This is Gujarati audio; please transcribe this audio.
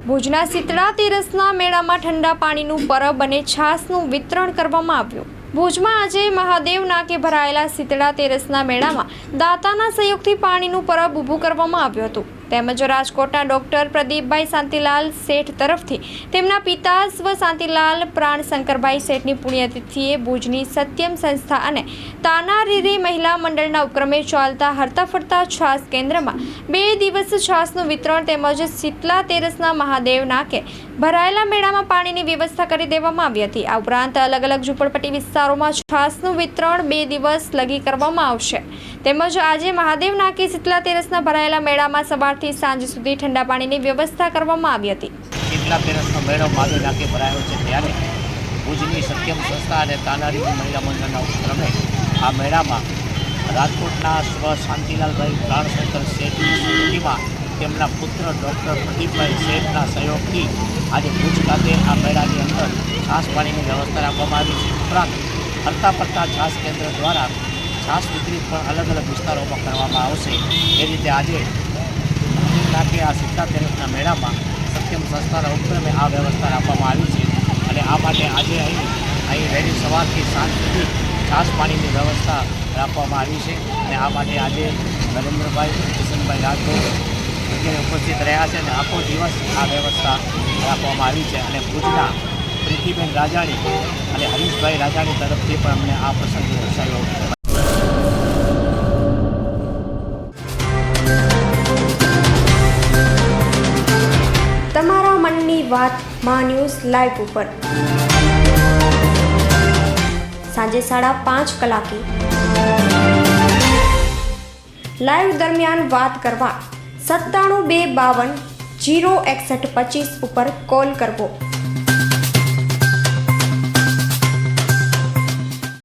ભુજના શીતળા તેરસના મેળામાં ઠંડા પાણીનું પરબ અને છાશનું વિતરણ કરવામાં આવ્યું। ભુજમાં આજે મહાદેવ નાકે ભરાયેલા શીતળા તેરસના મેળામાં દાતાના સહયોગથી પાણીનું પરબ ઊભું કરવામાં આવ્યું હતું। તેમજ રાજકોટના ડોક્ટર પ્રદીપભાઈ શાંતિલાલ શેઠ તરફથી તેમના પિતા સ્વ શાંતિલાલ પ્રાણ શંકરભાઈ શેઠની પુણ્યતિથિએ ભુજની સત્યમ સંસ્થા અને તાનારીરી મહિલા મંડળના ઉપક્રમે ચાલતા હરતા ફરતા છાશ કેન્દ્રમાં 2 દિવસ છાશનું વિતરણ તેમજ શીતળા તેરસના મહાદેવ નાકે ભરાયેલા મેળામાં પાણીની વ્યવસ્થા કરી દેવામાં આવી હતી। આ ઉપરાંત અલગ અલગ ઝૂંપડપટ્ટી વિસ્તારોમાં છાશનું વિતરણ 2 દિવસ લગી કરવામાં આવશે। તેમજ આજે મહાદેવ નાકે શીતળા તેરસના ભરાયેલા મેળામાં સવારથી સાંજ સુધી ઠંડા પાણીની વ્યવસ્થા કરવામાં આવી હતી। શીતળા તેરસનો મેળો મહાદેવ નાકે ભરાયો છે ત્યારે ભુજની સત્યમ સંસ્થા અને તાનારીરી મહિલા મંડળના ઉપક્રમે આ મેળામાં રાજકોટના સ્વ શાંતિલાલભાઈ પ્રાણશંકર શેઠની સ્મૃતિમાં તેમના પુત્ર ડૉક્ટર પ્રદીપભાઈ શેઠના સહયોગથી આજે ભુજ ખાતે આ મેળાની અંદર છાશ પાણીની વ્યવસ્થા રાખવામાં આવી છે। ઉપરાંત ફરતા ફરતા છાશ કેન્દ્ર દ્વારા છાશ વિતરિત પણ અલગ અલગ વિસ્તારોમાં કરવામાં આવશે। એ રીતે આજે નાકે આ શીતળા તેરસના મેળામાં સત્યમ સંસ્થાના ઉપક્રમે આ વ્યવસ્થા રાખવામાં આવી છે અને આ માટે આજે અહીં વહેલી સવારથી સાંજ સુધી છાશ પાણીની વ્યવસ્થા રાખવામાં આવી છે અને આ માટે આજે નરેન્દ્રભાઈ કિશનભાઈ રાઠોડ વગેરે ઉપસ્થિત રહ્યા છે અને આખો દિવસ આ વ્યવસ્થા રાખવામાં આવી છે અને ભુજના પ્રીતિબેન રાજાણી અને હરીશભાઈ રાજાણી તરફથી પણ અમને આ પ્રસંગે દર્શાવ્યો। તમારા મનની વાત માં ન્યૂઝ લાઈવ ઉપર સાંજે 5:30 કલાકે લાઈવ દરમિયાન વાત કરવા 97 252 06125 ઉપર કોલ કરવો।